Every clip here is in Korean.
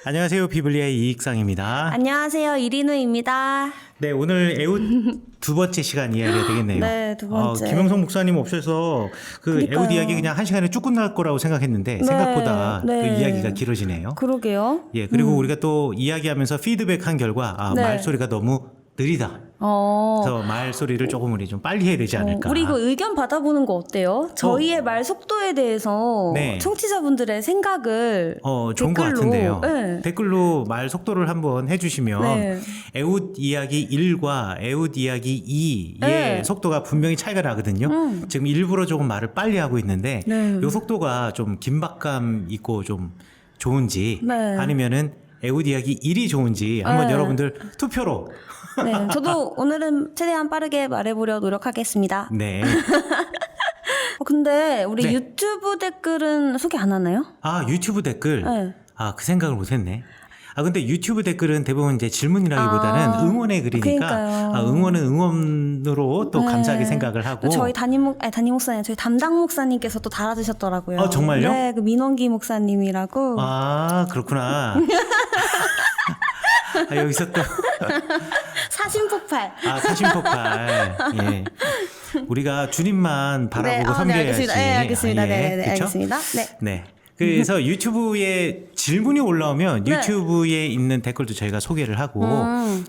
안녕하세요. 비블리아의 이익상입니다. 안녕하세요. 이리누입니다. 네, 오늘 에웃 두 번째 시간 이야기가 되겠네요. 네, 두 번째. 김영성 목사님 오셔서 그 그러니까요. 에웃 이야기 그냥 한 시간에 쭉 끝날 거라고 생각했는데 네, 생각보다 네. 그 이야기가 길어지네요. 그러게요. 예, 그리고 우리가 또 이야기하면서 피드백한 결과 네. 말소리가 너무 느리다. 그래서 말소리를 조금 우리 좀 빨리 해야 되지 않을까. 우리 이거 의견 받아보는 거 어때요? 저희의 말 속도에 대해서 네. 청취자분들의 생각을 좋은 것 댓글로, 같은데요. 네. 댓글로 말 속도를 한번 해주시면 네. 에웃 이야기 1과 에웃 이야기 2의 네. 속도가 분명히 차이가 나거든요. 지금 일부러 조금 말을 빨리 하고 있는데 네. 이 속도가 좀 긴박감 있고 좀 좋은지 네. 아니면은 에웃 이야기 1이 좋은지 한번 네. 여러분들 투표로 네, 저도 오늘은 최대한 빠르게 말해보려 노력하겠습니다. 네. 근데 우리 네. 유튜브 댓글은 소개 안 하나요? 유튜브 댓글. 네. 그 생각을 못했네. 근데 유튜브 댓글은 대부분 이제 질문이라기보다는 응원의 글이니까 그러니까요. 응원은 응원으로 또 네. 감사하게 생각을 하고. 저희 담임 목사님, 저희 담당 목사님께서 또 달아주셨더라고요. 정말요? 네, 그 민원기 목사님이라고. 그렇구나. 여기서 또 사심폭발. 사심폭발. 예. 우리가 주님만 바라보고 네, 섬겨야지. 네, 알겠습니다. 네, 그쵸? 알겠습니다. 네. 네. 그래서 유튜브에 질문이 올라오면 네. 유튜브에 있는 댓글도 저희가 소개를 하고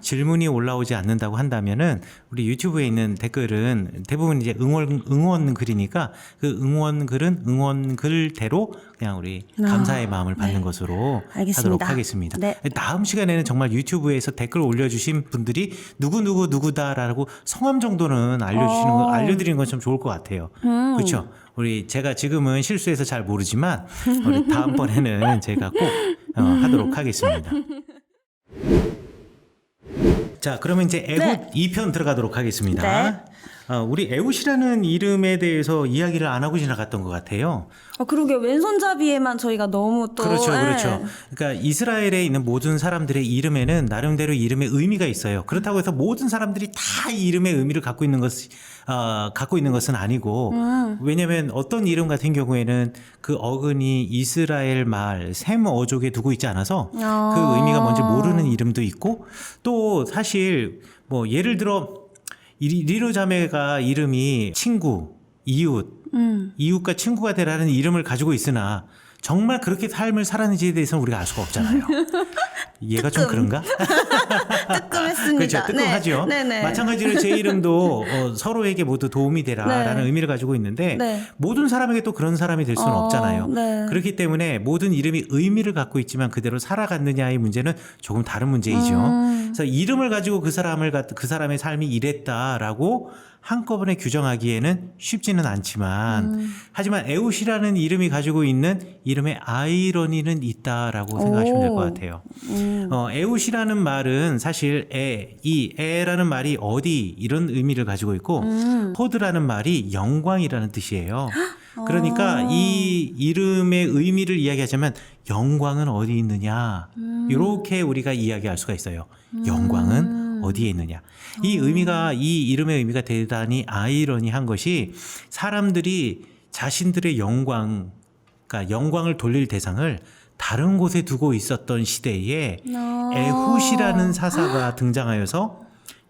질문이 올라오지 않는다고 한다면은 우리 유튜브에 있는 댓글은 대부분 이제 응원 글이니까 그 응원 글은 응원 글대로 그냥 우리 감사의 마음을 받는 것으로 알겠습니다. 하도록 하겠습니다. 네. 다음 시간에는 정말 유튜브에서 댓글 올려주신 분들이 누구다라고 성함 정도는 알려드리는 건 좀 좋을 것 같아요. 그렇죠? 제가 지금은 실수해서 잘 모르지만 우리 다음번에는 제가 꼭 하도록 하겠습니다. 자, 그러면 이제 에웃 네. 2편 들어가도록 하겠습니다. 네. 우리 에웃이라는 이름에 대해서 이야기를 안 하고 지나갔던 것 같아요. 그러게 왼손잡이에만 저희가 너무 또. 그렇죠, 네. 그렇죠. 그러니까 이스라엘에 있는 모든 사람들의 이름에는 나름대로 이름의 의미가 있어요. 그렇다고 해서 모든 사람들이 다 이 이름의 의미를 갖고 있는 것은 아니고, 왜냐하면 어떤 이름 같은 경우에는 그 어근이 이스라엘 말 셈 어족에 두고 있지 않아서 그 의미가 뭔지 모르는 이름도 있고, 또 사실 뭐 예를 들어 리로 자매가 이름이 친구, 이웃과 친구가 되라는 이름을 가지고 있으나 정말 그렇게 삶을 살았는지에 대해서는 우리가 알 수가 없잖아요. 얘가 좀 그런가? 뜨끔했습니다. 그렇죠. 뜨끔하죠. 네. 네네. 마찬가지로 제 이름도 서로에게 모두 도움이 되라라는 네. 의미를 가지고 있는데 네. 모든 사람에게 또 그런 사람이 될 수는 없잖아요. 네. 그렇기 때문에 모든 이름이 의미를 갖고 있지만 그대로 살아갔느냐의 문제는 조금 다른 문제이죠. 그래서 이름을 가지고 그 사람의 삶이 이랬다라고 한꺼번에 규정하기에는 쉽지는 않지만 하지만 에웃이라는 이름이 가지고 있는 이름의 아이러니는 있다라고 생각하시면 될 것 같아요. 에웃이라는 말은 사실 에라는 말이 어디 이런 의미를 가지고 있고 호드라는 말이 영광이라는 뜻이에요. 그러니까 이 이름의 의미를 이야기하자면 영광은 어디 있느냐 이렇게 우리가 이야기할 수가 있어요. 영광은 어디에 있느냐. 이 이름의 의미가 대단히 아이러니한 것이 사람들이 자신들의 그러니까 영광을 돌릴 대상을 다른 곳에 두고 있었던 시대에 에훗이라는 사사가 등장하여서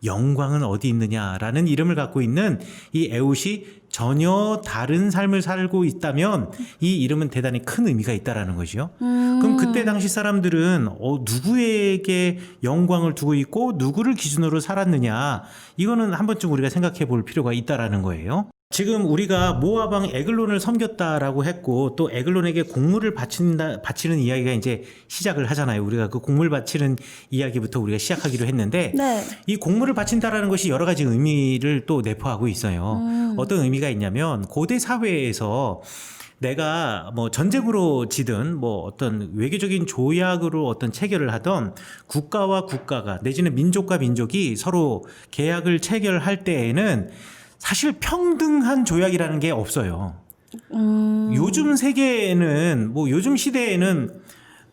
영광은 어디 있느냐라는 이름을 갖고 있는 이 에훗이 전혀 다른 삶을 살고 있다면 이 이름은 대단히 큰 의미가 있다라는 거죠. 그럼 그때 당시 사람들은 누구에게 영광을 두고 있고 누구를 기준으로 살았느냐 이거는 한 번쯤 우리가 생각해 볼 필요가 있다라는 거예요. 지금 우리가 모압 왕 에글론을 섬겼다라고 했고 또 에글론에게 곡물을 바치는 이야기가 이제 시작을 하잖아요. 우리가 그 곡물 바치는 이야기부터 우리가 시작하기로 했는데 네. 이 곡물을 바친다라는 것이 여러 가지 의미를 또 내포하고 있어요. 어떤 의미가 있냐면 고대 사회에서 내가 뭐 전쟁으로 지든 뭐 어떤 외교적인 조약으로 어떤 체결을 하던 국가와 국가가 내지는 민족과 민족이 서로 계약을 체결할 때에는 사실 평등한 조약이라는 게 없어요. 요즘 세계에는 요즘 시대에는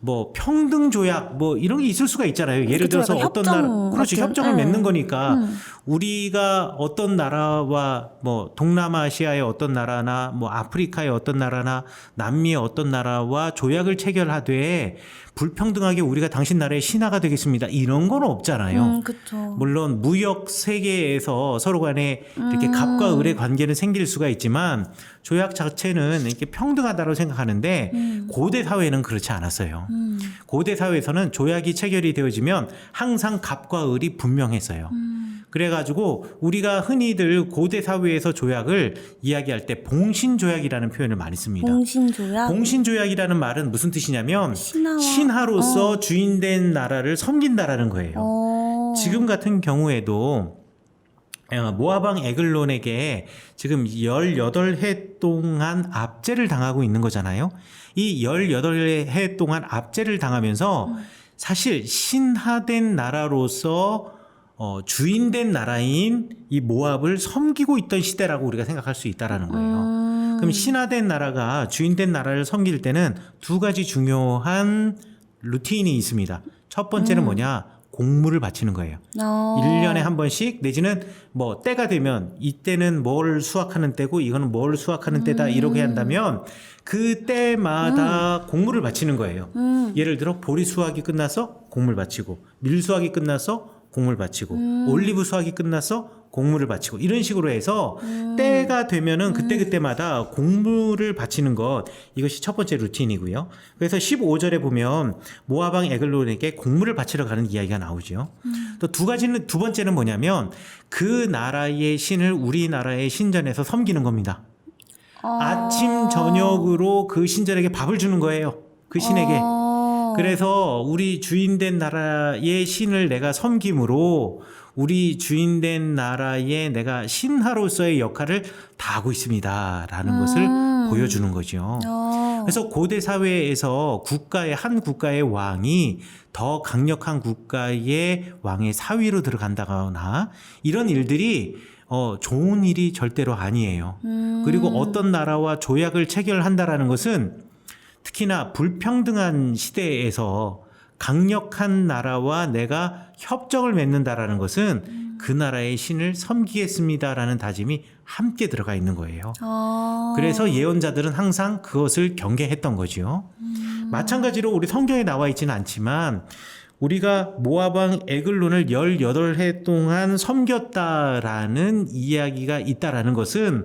뭐 평등 조약 뭐 이런 게 있을 수가 있잖아요. 예를 그쵸, 들어서 약간 어떤 협정 나라 그렇죠. 같은, 협정을 네. 맺는 거니까 우리가 어떤 나라와 뭐 동남아시아의 어떤 나라나 뭐 아프리카의 어떤 나라나 남미의 어떤 나라와 조약을 체결하되 불평등하게 우리가 당신 나라의 신하가 되겠습니다. 이런 건 없잖아요. 그쵸. 물론 무역 세계에서 서로 간에 이렇게 갑과 을의 관계는 생길 수가 있지만 조약 자체는 이렇게 평등하다고 생각하는데 고대 사회는 그렇지 않았어요. 고대 사회에서는 조약이 체결이 되어지면 항상 갑과 을이 분명했어요. 그래가지고 우리가 흔히들 고대 사회에서 조약을 이야기할 때 봉신조약이라는 표현을 많이 씁니다. 봉신조약? 봉신조약이라는 말은 무슨 뜻이냐면 신하와- 신하로서 주인된 나라를 섬긴다라는 거예요. 어. 지금 같은 경우에도 모아방 에글론에게 지금 18해 동안 압제를 당하고 있는 거잖아요. 이 18해 동안 압제를 당하면서 사실 신하된 나라로서 주인된 나라인 이 모압을 섬기고 있던 시대라고 우리가 생각할 수 있다라는 거예요. 그럼 신하된 나라가 주인된 나라를 섬길 때는 두 가지 중요한 루틴이 있습니다. 첫 번째는 뭐냐? 공물을 바치는 거예요. 1년에 한 번씩 내지는 뭐 때가 되면 이때는 뭘 수확하는 때고 이거는 뭘 수확하는 때다 이렇게 한다면 그 때마다 공물을 바치는 거예요. 예를 들어 보리 수확이 끝나서 공물 바치고 밀 수확이 끝나서 공물 바치고 올리브 수확이 끝나서 공물을 바치고 이런 식으로 해서 때가 되면은 그때그때마다 공물을 바치는 것 이것이 첫 번째 루틴이고요. 그래서 15절에 보면 모아방 에글론에게 공물을 바치러 가는 이야기가 나오죠. 또 두 번째는 뭐냐면 그 나라의 신을 우리나라의 신전에서 섬기는 겁니다. 아침 저녁으로 그 신전에게 밥을 주는 거예요. 그 신에게. 그래서 우리 주인된 나라의 신을 내가 섬김으로 우리 주인된 나라에 내가 신하로서의 역할을 다하고 있습니다라는 것을 보여주는 거죠. 그래서 고대 사회에서 한 국가의 왕이 더 강력한 국가의 왕의 사위로 들어간다거나 이런 일들이 좋은 일이 절대로 아니에요. 그리고 어떤 나라와 조약을 체결한다라는 것은 특히나 불평등한 시대에서 강력한 나라와 내가 협정을 맺는다라는 것은 그 나라의 신을 섬기겠습니다라는 다짐이 함께 들어가 있는 거예요. 그래서 예언자들은 항상 그것을 경계했던 거죠. 마찬가지로 우리 성경에 나와 있지는 않지만 우리가 모압왕 에글론을 18해 동안 섬겼다라는 이야기가 있다라는 것은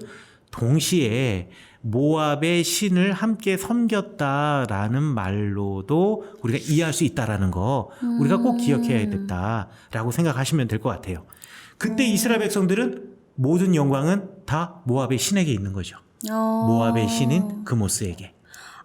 동시에 모압의 신을 함께 섬겼다라는 말로도 우리가 이해할 수 있다라는 거 우리가 꼭 기억해야 됐다라고 생각하시면 될 것 같아요. 그때 이스라엘 백성들은 모든 영광은 다 모압의 신에게 있는 거죠. 모압의 신인 그모스에게.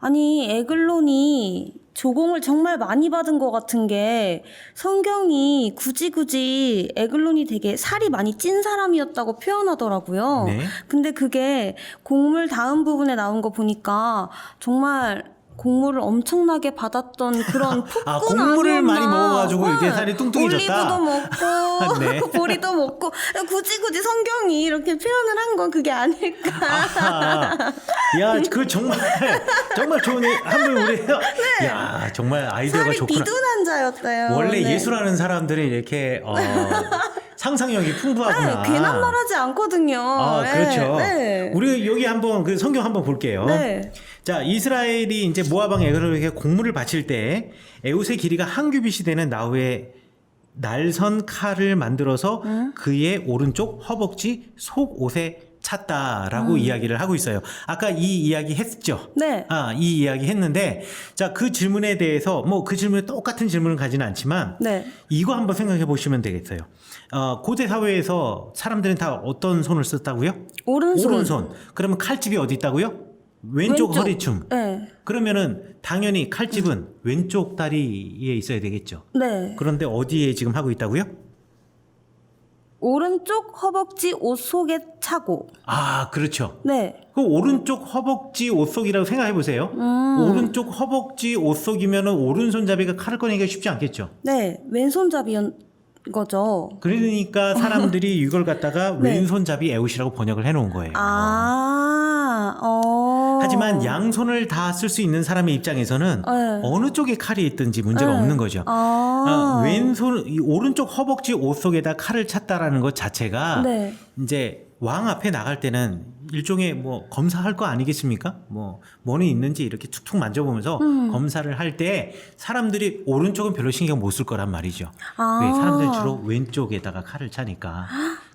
아니 에글론이 조공을 정말 많이 받은 것 같은 게 성경이 굳이 에글론이 되게 살이 많이 찐 사람이었다고 표현하더라고요. 네. 근데 그게 곡물 다음 부분에 나온 거 보니까 정말 곡물을 엄청나게 받았던 그런 폭군 곡물을 아니었나. 많이 먹어가지고 이렇게 살이 뚱뚱해졌다. 올리브도 먹고 네. 보리도 먹고 굳이 성경이 이렇게 표현을 한 건 그게 아닐까. 야, 그 정말 좋은 한번 우리 야, 정말 아이디어가 살이 좋구나. 비둔한 자였대요. 원래 네. 예술하는 사람들이 이렇게 상상력이 풍부하구나. 괜한 말하지 않거든요. 네, 그렇죠. 네. 우리 여기 한번 그 성경 한번 볼게요. 네. 자, 이스라엘이 이제 모압왕 에글론에게 공물을 바칠 때 에웃의 길이가 한 규빗이 되는 나우의 날선 칼을 만들어서 그의 오른쪽 허벅지 속옷에 찼다라고 이야기를 하고 있어요. 아까 이 이야기 했죠? 네. 이 이야기 했는데, 자, 그 질문에 대해서, 그 질문에 똑같은 질문을 가지는 않지만, 네. 이거 한번 생각해 보시면 되겠어요. 고대 사회에서 사람들은 다 어떤 손을 썼다고요? 오른손. 그러면 칼집이 어디 있다고요? 왼쪽 허리춤. 네. 그러면은 당연히 칼집은 왼쪽 다리에 있어야 되겠죠. 네. 그런데 어디에 지금 하고 있다고요? 오른쪽 허벅지 옷 속에 차고. 그렇죠. 네. 그 오른쪽 허벅지 옷속이라고 생각해 보세요. 오른쪽 허벅지 옷속이면은 오른손잡이가 칼을 꺼내기가 쉽지 않겠죠. 네. 왼손잡이인 거죠. 그러니까 사람들이 이걸 갖다가 네. 왼손잡이 에웃이라고 번역을 해놓은 거예요. 하지만 양손을 다 쓸 수 있는 사람의 입장에서는 네. 어느 쪽에 칼이 있든지 문제가 네. 없는 거죠. 왼손, 이 오른쪽 허벅지 옷 속에다 칼을 찼다라는 것 자체가 네. 이제 왕 앞에 나갈 때는 일종의 뭐 검사할 거 아니겠습니까? 뭐는 있는지 이렇게 툭툭 만져보면서 검사를 할 때 사람들이 오른쪽은 별로 신경 못 쓸 거란 말이죠. 왜? 사람들이 주로 왼쪽에다가 칼을 차니까.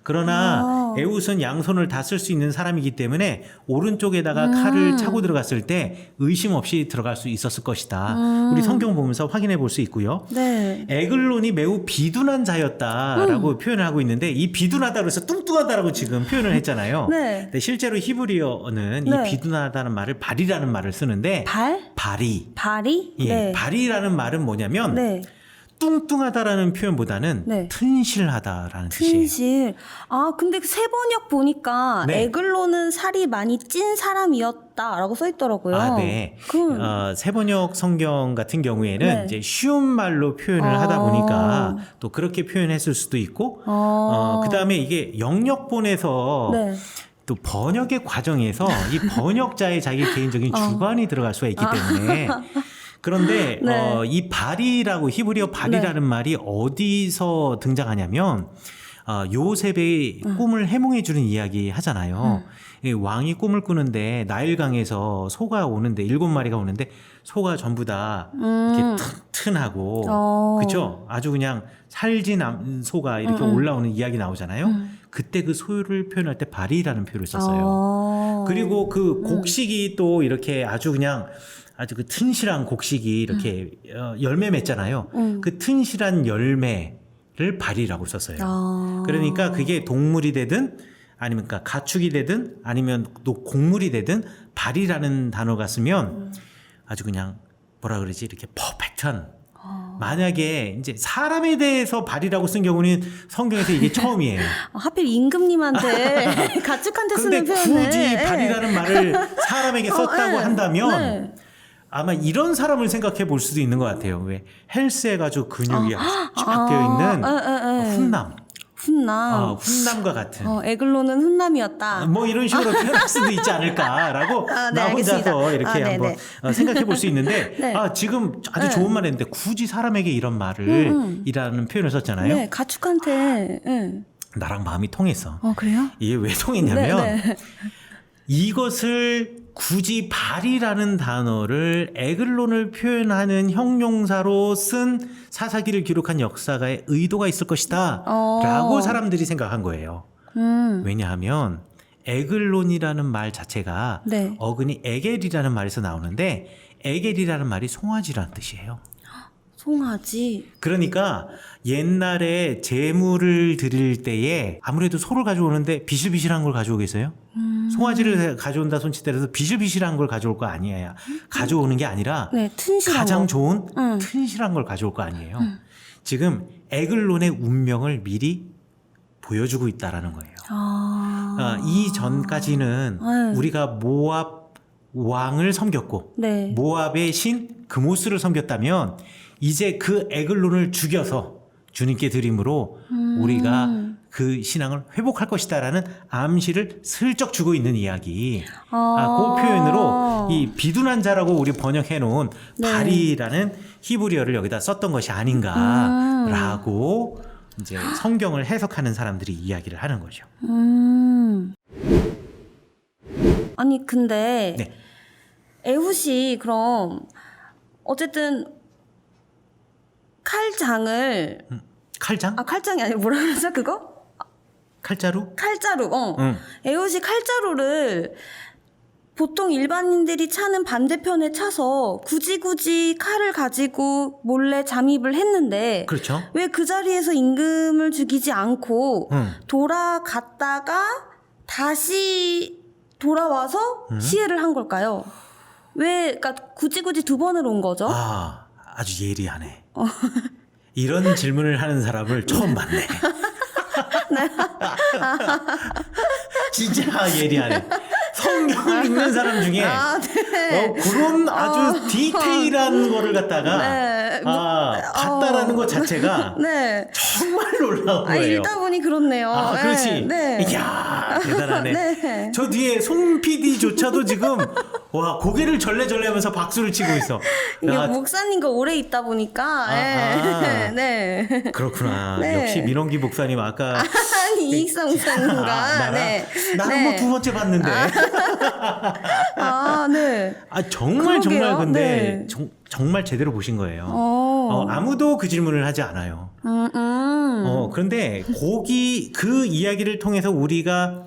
그러나 에웃은 양손을 다 쓸 수 있는 사람이기 때문에 오른쪽에다가 칼을 차고 들어갔을 때 의심 없이 들어갈 수 있었을 것이다. 우리 성경 보면서 확인해 볼 수 있고요. 네. 에글론이 매우 비둔한 자였다라고 표현을 하고 있는데 이 비둔하다고 해서 뚱뚱하다라고 지금 표현을 했잖아요. 네. 근데 실제로 히브리어는 네. 이 비둔하다는 말을 발이라는 말을 쓰는데 발이 발이? 예, 네. 발이라는 말은 뭐냐면 네. 뚱뚱하다라는 표현보다는 네. 튼실하다라는 뜻이에요. 튼실. 아, 근데 세번역 보니까 네. 에글론은 살이 많이 찐 사람이었다라고 써 있더라고요. 아, 네. 세번역 성경 같은 경우에는 네. 이제 쉬운 말로 표현을 하다 보니까 또 그렇게 표현했을 수도 있고, 그 다음에 이게 영역본에서 네. 또 번역의 과정에서 이 번역자의 자기 개인적인 주관이 들어갈 수가 있기 때문에 그런데 네. 이 발이라고 히브리어 발이라는 말이 어디서 등장하냐면 요셉의 꿈을 해몽해 주는 이야기 하잖아요. 이 왕이 꿈을 꾸는데 나일강에서 소가 오는데 7마리가 오는데 소가 전부 다 이렇게 튼튼하고 그렇죠? 아주 그냥 살진 소가 이렇게 올라오는 이야기 나오잖아요. 그때 그 소를 표현할 때 발이라는 표현을 썼어요. 그리고 그 곡식이 또 이렇게 아주 그냥 아주 그 튼실한 곡식이 이렇게 열매 맺잖아요. 그 튼실한 열매를 발이라고 썼어요. 그러니까 그게 동물이 되든 아니면 그러니까 가축이 되든 아니면 또 곡물이 되든 발이라는 단어가 쓰면 아주 그냥 뭐라 그러지 이렇게 퍼펙트한 만약에 이제 사람에 대해서 발이라고 쓴 경우는 성경에서 이게 처음이에요. 하필 임금님한테 가축한테 쓰는 그런데 표현을 굳이 발이라는 말을 사람에게 썼다고 한다면 아마 이런 사람을 생각해 볼 수도 있는 것 같아요. 왜 헬스해가지고 근육이 쫙 되어 있는 훈남과 같은. 에글론은 훈남이었다. 뭐 이런 식으로 표현할 수도 있지 않을까라고 네, 나 혼자서 알겠습니다. 이렇게 한번 생각해 볼 수 있는데 네. 지금 아주 좋은 말 했는데 굳이 사람에게 이런 말을 이라는 표현을 썼잖아요. 네, 가축한테. 나랑 마음이 통했어. 그래요? 이게 왜 통했냐면 네. 이것을 굳이 발이라는 단어를 에글론을 표현하는 형용사로 쓴 사사기를 기록한 역사가의 의도가 있을 것이다 라고 사람들이 생각한 거예요. 왜냐하면 에글론이라는 말 자체가 네. 어근이 에겔이라는 말에서 나오는데 에겔이라는 말이 송아지라는 뜻이에요. 송아지. 그러니까 옛날에 제물을 드릴 때에 아무래도 소를 가져오는데 비실비실한 걸 가져오겠어요? 송아지를 가져온다 손짓대로서 비실비실한 걸 가져올 거 아니에요. 가져오는 게 아니라 네, 튼실한 가장 거. 좋은 튼실한 걸 가져올 거 아니에요. 지금 에글론의 운명을 미리 보여주고 있다라는 거예요. 이 전까지는 우리가 모압 왕을 섬겼고 네. 모압의 신 그모스를 섬겼다면 이제 그 에글론을 죽여서 주님께 드림으로 우리가 그 신앙을 회복할 것이다라는 암시를 슬쩍 주고 있는 이야기. 그 표현으로 이 비둔한 자라고 우리 번역해 놓은 발이라는 히브리어를 여기다 썼던 것이 아닌가라고 이제 성경을 해석하는 사람들이 이야기를 하는 거죠. 아니 근데 네. 에훗이 그럼 어쨌든 칼장을 칼장? 칼장이 아니라 뭐라 그러죠 그거? 칼자루? 칼자루. 응. 에훗이 칼자루를 보통 일반인들이 차는 반대편에 차서 굳이 칼을 가지고 몰래 잠입을 했는데 그렇죠. 왜 그 자리에서 임금을 죽이지 않고 돌아갔다가 다시 돌아와서 시해를 한 걸까요? 왜 그러니까 굳이 두 번을 온 거죠? 아주 예리하네. 이런 질문을 하는 사람을 처음 봤네. 진짜 예리하네. 성경을 읽는 사람 중에 그런 아주 디테일한 거를 갖다가 봤다라는 것 자체가 정말 놀라운 거예요. 읽다 보니 그렇네요. 그렇지. 네. 이야 대단하네. 네. 저 뒤에 송 PD조차도 지금 와, 고개를 절레절레하면서 박수를 치고 있어. 이게 야, 목사님과 오래 있다 보니까 네. 그렇구나. 네. 역시 민원기 목사님 아까 아니 이익성 목사님과 나랑 네. 나랑 뭐 두 번째 봤는데. 네. 정말 그러게요. 근데 네. 정말 제대로 보신 거예요. 어. 아무도 그 질문을 하지 않아요. 그런데 그 이야기를 통해서 우리가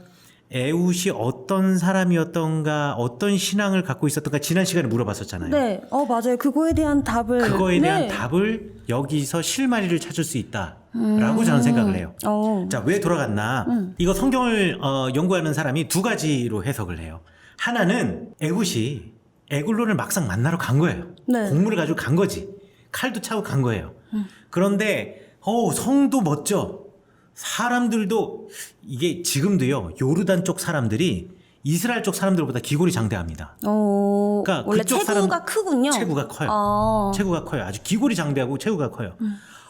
에훗이 어떤 사람이었던가, 어떤 신앙을 갖고 있었던가 지난 시간에 물어봤었잖아요. 네. 맞아요. 그거에 대한 답을 그거에 대한 네. 답을 여기서 실마리를 찾을 수 있다라고 저는 생각을 해요. 자, 왜 돌아갔나? 이거 성경을 연구하는 사람이 두 가지로 해석을 해요. 하나는 에훗이 에글론을 막상 만나러 간 거예요. 네. 공물을 가지고 간 거지. 칼도 차고 간 거예요. 그런데 성도 멋져. 사람들도 이게 지금도요. 요르단 쪽 사람들이 이스라엘 쪽 사람들보다 기골이 장대합니다. 그러니까 원래 그쪽 체구가 크군요. 체구가 커요. 체구가 커요. 아주 기골이 장대하고 체구가 커요.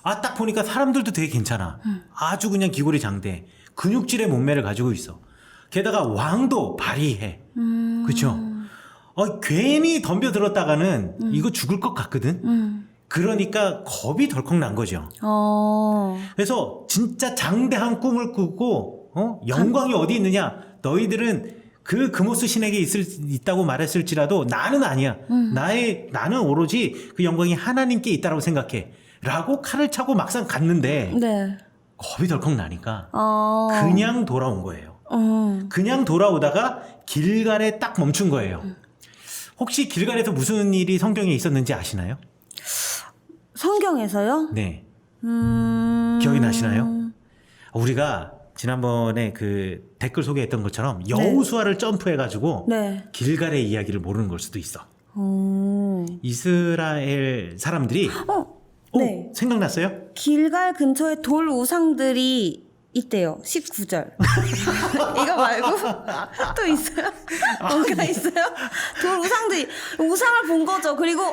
딱 보니까 사람들도 되게 괜찮아. 아주 그냥 기골이 장대. 근육질의 몸매를 가지고 있어. 게다가 왕도 발휘해. 그렇죠? 괜히 덤벼들었다가는 이거 죽을 것 같거든. 그러니까 겁이 덜컥 난 거죠. 그래서 진짜 장대한 꿈을 꾸고 영광이 어디 있느냐? 너희들은 그 금오스 신에게 있다고 말했을지라도 나는 아니야. 나는 오로지 그 영광이 하나님께 있다라고 생각해. 라고 칼을 차고 막상 갔는데 네. 겁이 덜컥 나니까 그냥 돌아온 거예요. 그냥 돌아오다가 길갈에 딱 멈춘 거예요. 혹시 길갈에서 무슨 일이 성경에 있었는지 아시나요? 성경에서요? 네. 기억이 나시나요? 우리가 지난번에 그 댓글 소개했던 것처럼 여호수아를 점프해가지고 네. 길갈의 이야기를 모르는 걸 수도 있어. 이스라엘 사람들이 네. 생각났어요? 길갈 근처에 돌 우상들이 있대요. 19절. 이거 말고 또 있어요? 뭔가 있어요? 돌 우상들이 우상을 본 거죠. 그리고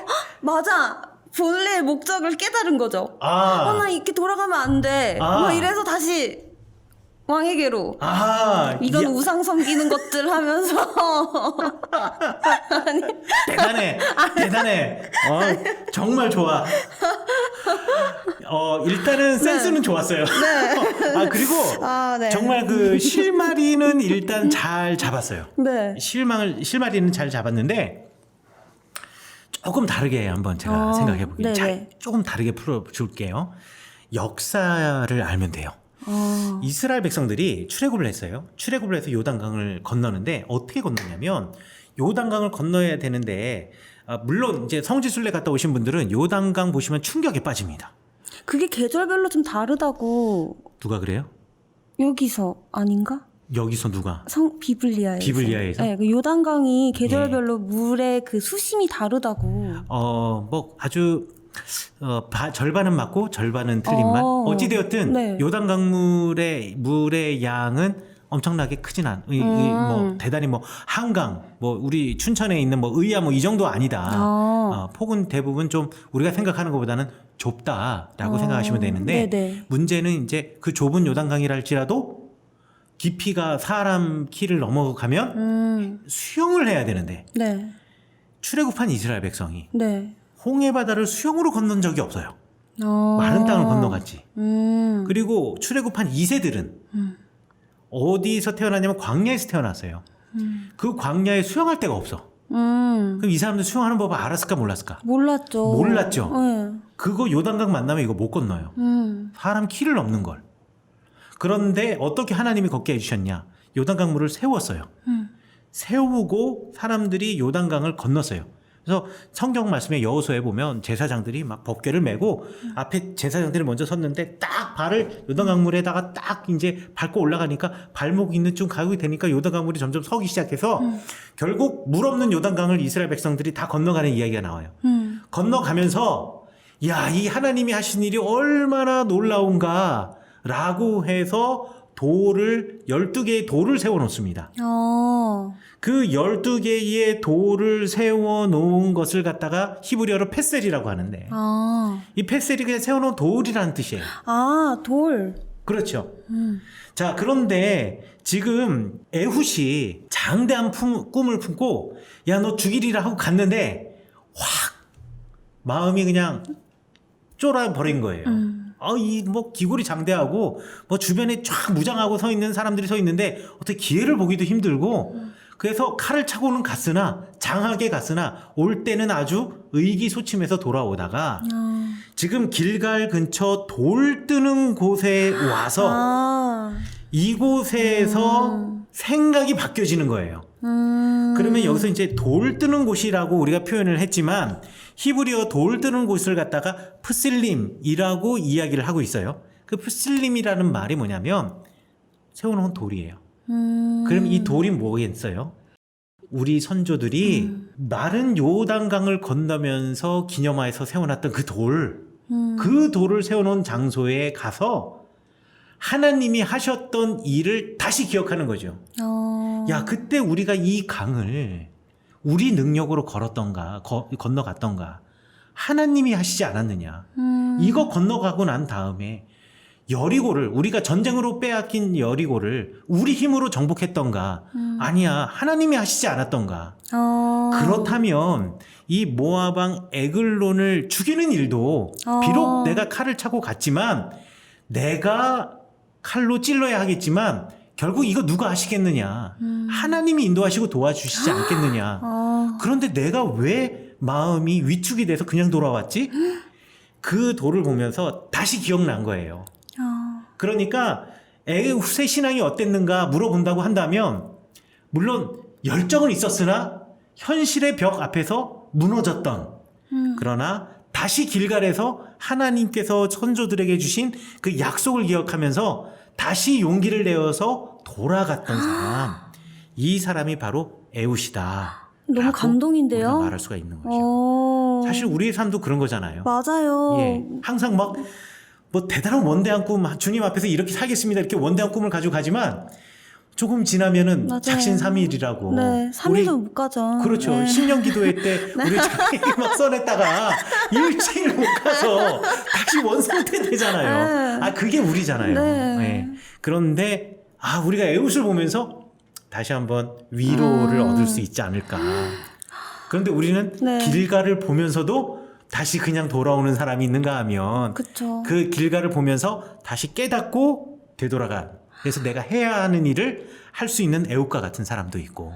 맞아. 본래의 목적을 깨달은 거죠. 나 이렇게 돌아가면 안 돼. 이래서 다시 왕에게로. 이건 우상 섬기는 것들 하면서. 아니. 대단해. 정말 좋아. 일단은 센스는 좋았어요. 네. 그리고 네. 정말 그 실마리는 일단 잘 잡았어요. 네. 실마리는 잘 잡았는데 조금 다르게 한번 제가 생각해 보기에 조금 다르게 풀어줄게요. 역사를 알면 돼요. 이스라엘 백성들이 출애굽을 했어요. 출애굽을 해서 요단강을 건너는데 어떻게 건너냐면 요단강을 건너야 되는데 물론 이제 성지순례 갔다 오신 분들은 요단강 보시면 충격에 빠집니다. 그게 계절별로 좀 다르다고. 누가 그래요? 여기서 아닌가? 여기서 누가? 비블리아에서. 비블리아에서? 네, 그 요단강이 계절별로 물의 그 수심이 다르다고. 뭐 아주 절반은 맞고 절반은 틀린 말. 어찌되었든 네. 요단강 물의 양은 엄청나게 크진 뭐 대단히 뭐 한강, 뭐 우리 춘천에 있는 뭐 의야 뭐 이 정도 아니다. 폭은 대부분 좀 우리가 생각하는 것보다는 좁다라고 생각하시면 되는데 네네. 문제는 이제 그 좁은 요단강이라 할지라도 깊이가 사람 키를 넘어가면 수영을 해야 되는데 네. 출애굽한 이스라엘 백성이 네. 홍해 바다를 수영으로 건넌 적이 없어요. 마른 땅을 건너갔지. 그리고 출애굽한 2세들은 어디서 태어났냐면 광야에서 태어났어요. 그 광야에 수영할 데가 없어. 그럼 이 사람들 수영하는 법을 알았을까 몰랐을까? 몰랐죠. 네. 그거 요단강 만나면 이거 못 건너요. 사람 키를 넘는 걸. 그런데 어떻게 하나님이 걷게 해주셨냐? 요단강 물을 세웠어요. 세우고 사람들이 요단강을 건넜어요. 그래서 성경 말씀에 여호수아에 보면 제사장들이 막 법궤를 메고 앞에 제사장들이 먼저 섰는데 딱 발을 요단강물에다가 딱 이제 밟고 올라가니까 발목 있는 좀 가격이 되니까 요단강물이 점점 서기 시작해서 결국 물 없는 요단강을 이스라엘 백성들이 다 건너가는 이야기가 나와요. 건너가면서 야, 이 하나님이 하신 일이 얼마나 놀라운가 라고 해서 12개의 돌을 세워 놓습니다. 그 12개의 돌을 세워 놓은 것을 갖다가 히브리어로 페셀이라고 하는데 이 페셀이 그냥 세워 놓은 돌이라는 뜻이에요. 돌. 그렇죠. 자, 그런데 지금 에훗이 장대한 꿈을 품고 야, 너 죽이리라 하고 갔는데 확 마음이 그냥 쫄아버린 거예요. 이 뭐 기골이 장대하고 뭐 주변에 쫙 무장하고 서 있는 사람들이 서 있는데 어떻게 기회를 보기도 힘들고 그래서 칼을 차고는 갔으나 장하게 갔으나 올 때는 아주 의기소침해서 돌아오다가 지금 길갈 근처 돌 뜨는 곳에 와서 이곳에서 생각이 바뀌어지는 거예요. 그러면 여기서 이제 돌 뜨는 곳이라고 우리가 표현을 했지만 히브리어 돌 뜨는 곳을 갖다가 프실림이라고 이야기를 하고 있어요. 그 프실림이라는 말이 뭐냐면 세워놓은 돌이에요. 그럼 이 돌이 뭐겠어요? 우리 선조들이 마른 요단강을 건너면서 기념하여서 세워놨던 그 돌, 그 돌을 세워놓은 장소에 가서 하나님이 하셨던 일을 다시 기억하는 거죠. 야, 그때 우리가 이 강을 우리 능력으로 걸었던가 건너갔던가 하나님이 하시지 않았느냐. 이거 건너가고 난 다음에 여리고를 우리가 전쟁으로 빼앗긴 여리고를 우리 힘으로 정복했던가 아니야 하나님이 하시지 않았던가. 그렇다면 이 모압 왕 에글론을 죽이는 일도 비록 내가 칼을 차고 갔지만 내가 칼로 찔러야 하겠지만 결국 이거 누가 하시겠느냐. 하나님이 인도하시고 도와주시지 않겠느냐. 그런데 내가 왜 마음이 위축이 돼서 그냥 돌아왔지? 그 돌을 보면서 다시 기억난 거예요. 그러니까 에훗의 신앙이 어땠는가 물어본다고 한다면 물론 열정은 있었으나 현실의 벽 앞에서 무너졌던 그러나 다시 길갈에서 하나님께서 선조들에게 주신 그 약속을 기억하면서 다시 용기를 내어서 돌아갔던 사람, 이 사람이 바로 에훗이다. 너무 감동인데요. 우리가 말할 수가 있는 거죠. 사실 우리의 삶도 그런 거잖아요. 맞아요. 예, 항상 막 뭐 대단한 원대한 꿈, 주님 앞에서 이렇게 살겠습니다. 이렇게 원대한 꿈을 가지고 가지만 조금 지나면은 맞아요. 작심삼일이라고. 네, 3일도 못 가죠. 그렇죠. 네. 10년 기도회 때 우리 자기 막 써냈다가 일주일 못 가서 다시 원상태 되잖아요. 네. 그게 우리잖아요. 네. 네. 그런데 우리가 에훗을 보면서 다시 한번 위로를 얻을 수 있지 않을까. 그런데 우리는 네. 길갈을 보면서도 다시 그냥 돌아오는 사람이 있는가 하면 그쵸. 그 길갈을 보면서 다시 깨닫고 되돌아간, 그래서 내가 해야 하는 일을 할 수 있는 에훗과 같은 사람도 있고.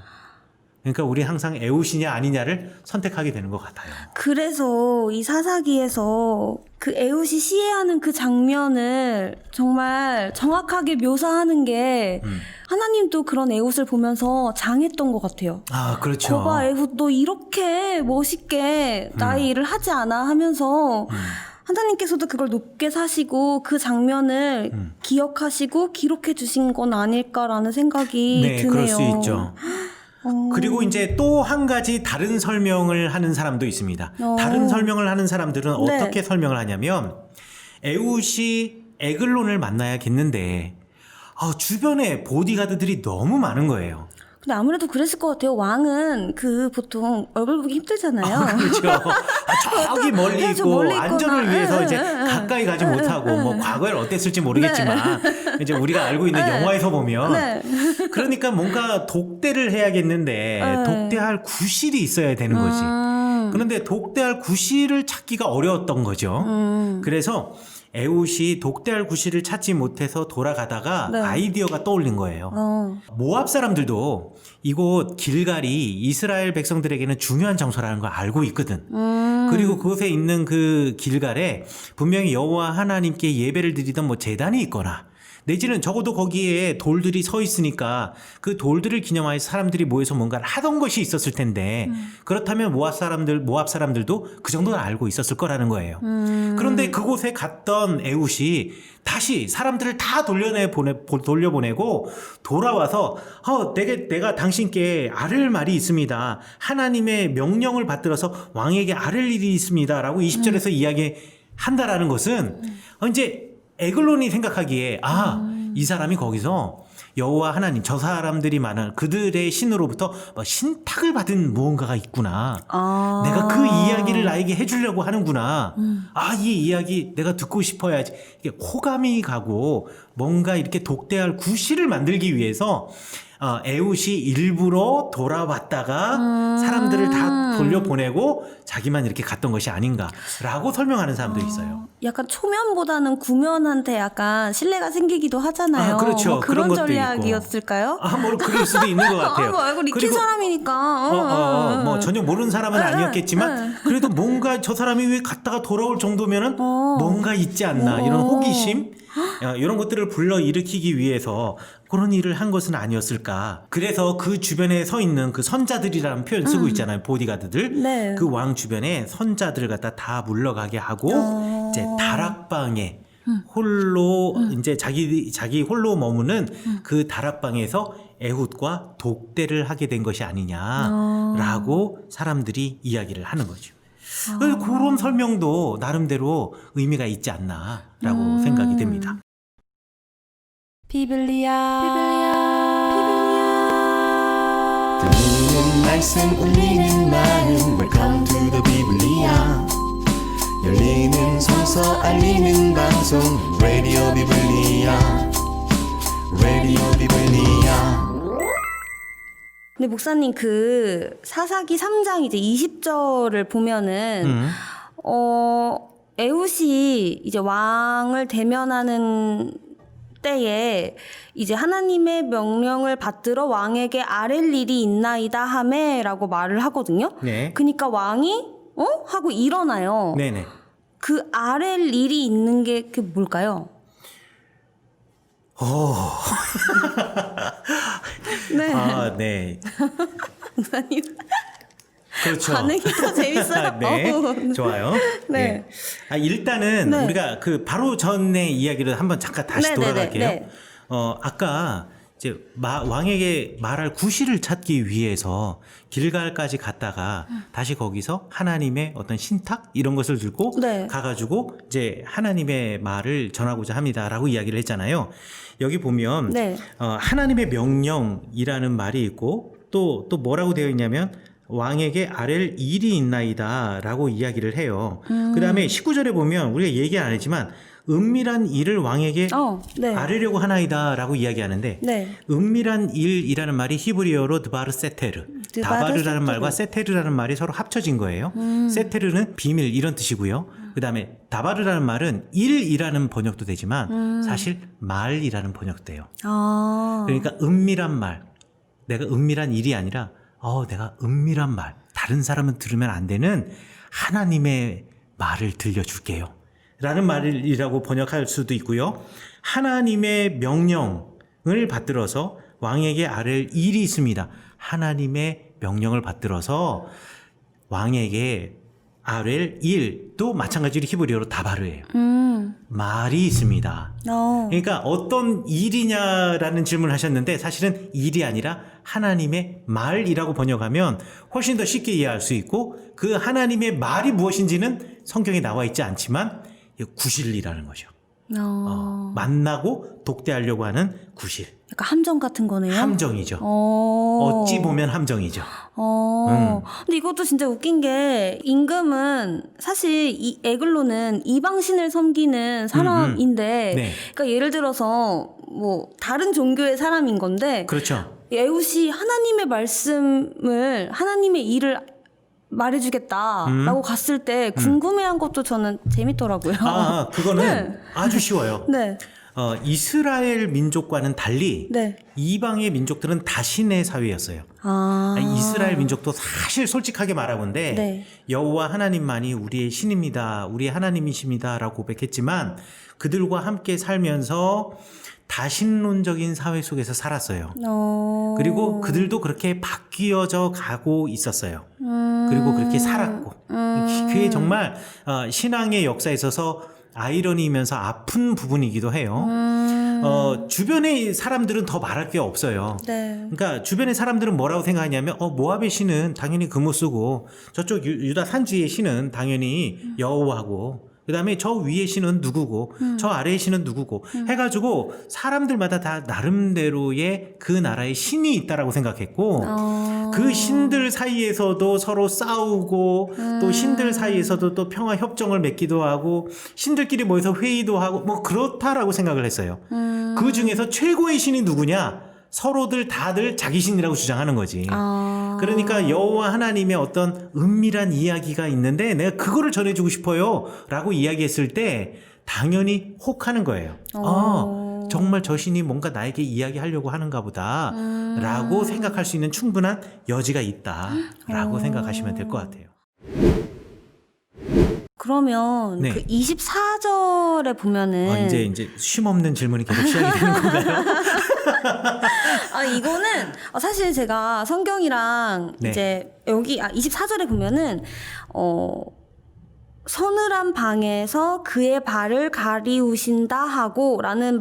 그러니까 우리 항상 에훗이냐 아니냐를 선택하게 되는 것 같아요. 그래서 이 사사기에서 그 에훗이 시해하는 그 장면을 정말 정확하게 묘사하는 게 하나님도 그런 에훗을 보면서 장했던 것 같아요. 그렇죠. 거봐 에훗 너 이렇게 멋있게 나의 일을 하지 않아 하면서 하나님께서도 그걸 높게 사시고 그 장면을 기억하시고 기록해 주신 건 아닐까라는 생각이 네, 드네요. 그럴 수 있죠. 그리고 이제 또 한 가지 다른 설명을 하는 사람도 있습니다. 다른 설명을 하는 사람들은 네. 어떻게 설명을 하냐면 에훗이 에글론을 만나야겠는데 주변에 보디가드들이 너무 많은 거예요. 근데 아무래도 그랬을 것 같아요. 왕은 보통 얼굴 보기 힘들잖아요. 그렇죠. 저기 멀리 저 있고 멀리 안전을 있거나. 위해서 이제 가까이 가지 못하고 뭐 과거에 어땠을지 모르겠지만 이제 우리가 알고 있는 영화에서 보면 네. 그러니까 뭔가 독대를 해야겠는데 네. 독대할 구실이 있어야 되는 거지. 그런데 독대할 구실을 찾기가 어려웠던 거죠. 그래서 에훗이 독대할 구실을 찾지 못해서 돌아가다가 네. 아이디어가 떠올린 거예요. 모압 사람들도 이곳 길갈이 이스라엘 백성들에게는 중요한 장소라는 걸 알고 있거든. 그리고 그곳에 있는 그 길갈에 분명히 여호와 하나님께 예배를 드리던 뭐 제단이 있거나 내지는 적어도 거기에 돌들이 서 있으니까 그 돌들을 기념하여 사람들이 모여서 뭔가를 하던 것이 있었을 텐데 그렇다면 모압 사람들도 그 정도는 알고 있었을 거라는 거예요. 그런데 그곳에 갔던 에훗이 다시 사람들을 다 돌려보내고 돌아와서 내가 당신께 아를 말이 있습니다. 하나님의 명령을 받들어서 왕에게 아를 일이 있습니다. 라고 20절에서 이야기한다라는 것은 이제 에글론이 생각하기에 이 사람이 거기서 여호와 하나님 저 사람들이 말하는 그들의 신으로부터 신탁을 받은 무언가가 있구나. 내가 그 이야기를 나에게 해주려고 하는구나. 이 이야기 내가 듣고 싶어야지. 이게 호감이 가고 뭔가 이렇게 독대할 구실을 만들기 위해서 에훗이 일부러 돌아왔다가 사람들을 다 돌려보내고 자기만 이렇게 갔던 것이 아닌가라고 설명하는 사람도 있어요. 약간 초면보다는 구면한테 약간 신뢰가 생기기도 하잖아요. 그렇죠. 뭐 그런 그런 것도 전략이었을까요? 뭐 그럴 수도 있는 것 같아요. 뭐 알고 리키 그리고 사람이니까. 뭐 전혀 모르는 사람은 아니었겠지만 그래도 뭔가 저 사람이 왜 갔다가 돌아올 정도면은 뭔가 있지 않나 이런 호기심 이런 것들을 불러일으키기 위해서 그런 일을 한 것은 아니었을까. 그래서 그 주변에 서 있는 그 선자들이라는 표현 쓰고 있잖아요. 보디가드들. 네. 그 왕 주변에 선자들을 갖다 다 물러가게 하고 이제 다락방에 홀로 이제 자기 홀로 머무는 그 다락방에서 에훗과 독대를 하게 된 것이 아니냐라고 사람들이 이야기를 하는 거죠. 그래서 그런 설명도 나름대로 의미가 있지 않나라고 생각이 됩니다. 들리는 말씀 울리는 마음 Welcome to the 비블리아 열리는 성서 알리는 방송 Radio 비블리아 Radio 비블리아. 근데 목사님 그 사사기 3장 이제 20절을 보면은 에훗이 이제 왕을 대면하는 때에 이제 하나님의 명령을 받들어 왕에게 아랠 일이 있나이다 하매라고 말을 하거든요. 네. 그러니까 왕이 하고 일어나요. 네네. 그 아랠 일이 있는 게 그게 뭘까요? 네. 네. 목사님 그렇죠. 반응이 더 재밌어요. 네, 좋아요. 네. 일단은 네. 우리가 그 바로 전의 이야기를 한번 잠깐 다시 네, 돌아갈게요. 네, 네. 아까 이제 왕에게 말할 구실을 찾기 위해서 길갈까지 갔다가 다시 거기서 하나님의 어떤 신탁 이런 것을 들고 네. 가가지고 이제 하나님의 말을 전하고자 합니다라고 이야기를 했잖아요. 여기 보면 네. 하나님의 명령이라는 말이 있고 또 뭐라고 되어 있냐면 왕에게 아랠 일이 있나이다 라고 이야기를 해요. 그 다음에 19절에 보면 우리가 얘기 안 했지만 은밀한 일을 왕에게 네. 아뢰려고 하나이다 라고 이야기하는데 네. 은밀한 일이라는 말이 히브리어로 드바르 세테르 다바르라는 말과 세테르라는 말이 서로 합쳐진 거예요. 세테르는 비밀 이런 뜻이고요. 그 다음에 다바르라는 말은 일이라는 번역도 되지만 사실 말이라는 번역도 돼요. 그러니까 은밀한 말, 내가 은밀한 일이 아니라 내가 은밀한 말, 다른 사람은 들으면 안 되는 하나님의 말을 들려줄게요 라는 말이라고 번역할 수도 있고요. 하나님의 명령을 받들어서 왕에게 아랠 일이 있습니다. 하나님의 명령을 받들어서 왕에게 아랠 일도 마찬가지로 히브리어로 다바르예요. 말이 있습니다. 그러니까 어떤 일이냐라는 질문을 하셨는데 사실은 일이 아니라 하나님의 말이라고 번역하면 훨씬 더 쉽게 이해할 수 있고 그 하나님의 말이 무엇인지는 성경에 나와 있지 않지만 구실이라는 거죠. 만나고 독대하려고 하는 구실. 약간 함정 같은 거네요. 함정이죠. 어찌 보면 함정이죠. 근데 이것도 진짜 웃긴 게 임금은 사실 이 에글론은 이방신을 섬기는 사람인데 네. 그러니까 예를 들어서 뭐 다른 종교의 사람인 건데 그렇죠. 에훗이 하나님의 말씀을 하나님의 일을 말해주겠다라고 갔을 때 궁금해한 것도 저는 재밌더라고요. 그거는 네. 아주 쉬워요. 네. 이스라엘 민족과는 달리 네. 이방의 민족들은 다신의 사회였어요. 이스라엘 민족도 사실 솔직하게 말하건대 네. 여호와 하나님만이 우리의 신입니다. 우리의 하나님이십니다라고 고백했지만 그들과 함께 살면서 다신론적인 사회 속에서 살았어요. 그리고 그들도 그렇게 바뀌어져 가고 있었어요. 그리고 그렇게 살았고 그게 정말 신앙의 역사에 있어서 아이러니이면서 아픈 부분이기도 해요. 주변의 사람들은 더 말할 게 없어요. 네. 그러니까 주변의 사람들은 뭐라고 생각하냐면 모압의 신은 당연히 금을 쓰고 저쪽 유다 산지의 신은 당연히 여호와고 그다음에 저 위에 신은 누구고 저 아래에 신은 누구고 해가지고 사람들마다 다 나름대로의 그 나라의 신이 있다라고 생각했고 그 신들 사이에서도 서로 싸우고 또 신들 사이에서도 또 평화 협정을 맺기도 하고 신들끼리 모여서 회의도 하고 뭐 그렇다라고 생각을 했어요. 그 중에서 최고의 신이 누구냐? 서로들 다들 자기 신이라고 주장하는 거지. 그러니까 여호와 하나님의 어떤 은밀한 이야기가 있는데 내가 그거를 전해주고 싶어요 라고 이야기했을 때 당연히 혹하는 거예요. 정말 저 신이 뭔가 나에게 이야기하려고 하는가 보다 라고 생각할 수 있는 충분한 여지가 있다 라고 생각하시면 될 것 같아요. 그러면 네. 그 24절에 보면은 이제 쉼없는 질문이 계속 시작이 되는 건가요? 이거는 사실 제가 성경이랑 네. 이제 여기 24절에 보면은 서늘한 방에서 그의 발을 가리우신다 하고 라는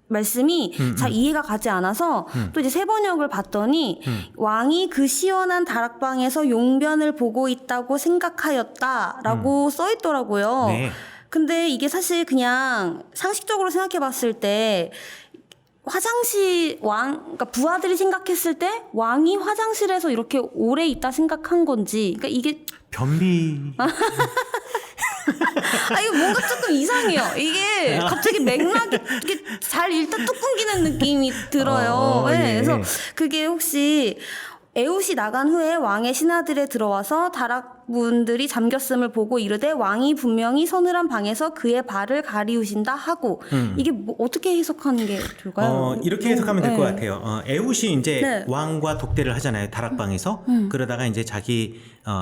말씀이 잘 이해가 가지 않아서 또 이제 세 번역을 봤더니 왕이 그 시원한 다락방에서 용변을 보고 있다고 생각하였다라고 써 있더라고요. 네. 근데 이게 사실 그냥 상식적으로 생각해 봤을 때 그러니까 부하들이 생각했을 때 왕이 화장실에서 이렇게 오래 있다 생각한 건지, 그러니까 이게 변비. 이거 뭔가 조금 이상해요. 이게 갑자기 맥락이 이게 잘 일단 뚝 끊기는 느낌이 들어요. 네, 예. 그래서 그게 혹시 에훗이 나간 후에 왕의 신하들에 들어와서 다락문들이 잠겼음을 보고 이르되 왕이 분명히 서늘한 방에서 그의 발을 가리우신다 하고 이게 뭐 어떻게 해석하는 게 좋을까요? 이렇게 해석하면 될 것 네. 같아요. 에훗이 이제 네. 왕과 독대를 하잖아요. 다락방에서. 그러다가 이제 자기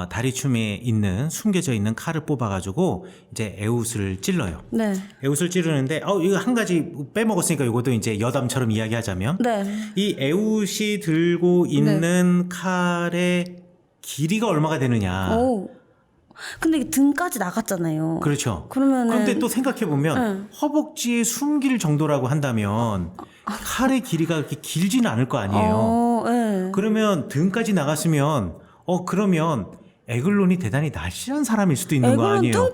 다리춤에 있는 숨겨져 있는 칼을 뽑아가지고 이제 에훗을 찔러요. 네. 에훗을 찌르는데 이거 한 가지 빼먹었으니까 이것도 이제 여담처럼 이야기하자면 네. 이 에훗이 들고 있는 칼의 길이가 얼마가 되느냐. 오. 근데 이게 등까지 나갔잖아요. 그렇죠. 그러면은 그런데 또 생각해 보면 허벅지에 숨길 정도라고 한다면 칼의 길이가 그렇게 길지는 않을 거 아니에요. 네. 그러면 등까지 나갔으면 그러면 에글론이 대단히 날씬한 사람일 수도 있는 거 에글론 아니에요.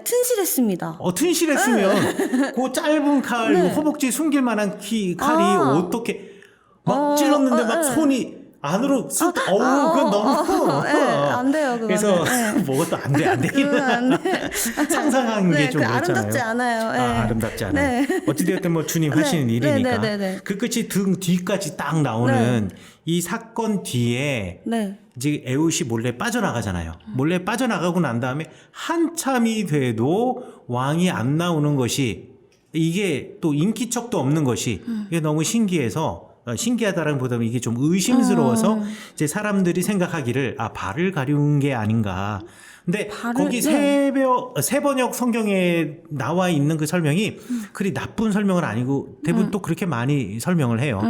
튼실했습니다. 튼실했으면 그 짧은 칼, 네. 허벅지에 숨길 만한 칼이 어떻게 막 찔렀는데 막 손이 안으로 쑥 그건 너무 네, 안 돼요, 그거는. 그래서 네. 뭐가 안 되긴 그건 안 돼. 상상한 게 좀 그렇잖아요. 아름답지 않아요. 네. 아름답지 않아요. 네. 어찌되었든 뭐 주님 하시는 네. 일이니까 네, 네, 네, 네. 그 끝이 등 뒤까지 딱 나오는 이 사건 뒤에 네. 이제 에훗이 몰래 빠져나가잖아요. 몰래 빠져나가고 난 다음에 한참이 돼도 왕이 안 나오는 것이 이게 또 인기척도 없는 것이 이게 너무 신기해서 신기하다라는 보다는 이게 좀 의심스러워서 이제 사람들이 생각하기를 발을 가리운 게 아닌가. 근데 거기 세번역 성경에 나와 있는 그 설명이 그리 나쁜 설명은 아니고 대부분 또 그렇게 많이 설명을 해요.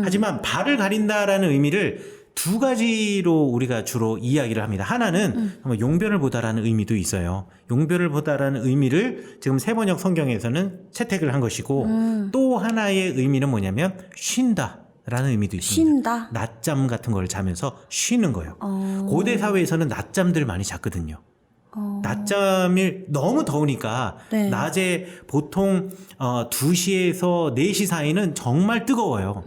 하지만 발을 가린다라는 의미를 두 가지로 우리가 주로 이야기를 합니다. 하나는 용변을 보다라는 의미도 있어요. 용변을 보다라는 의미를 지금 세번역 성경에서는 채택을 한 것이고 또 하나의 의미는 뭐냐면 쉰다라는 의미도 있습니다. 쉰다. 낮잠 같은 걸 자면서 쉬는 거예요. 고대 사회에서는 낮잠들 많이 잤거든요. 낮잠이 너무 더우니까 네. 낮에 보통 2시에서 4시 사이는 정말 뜨거워요.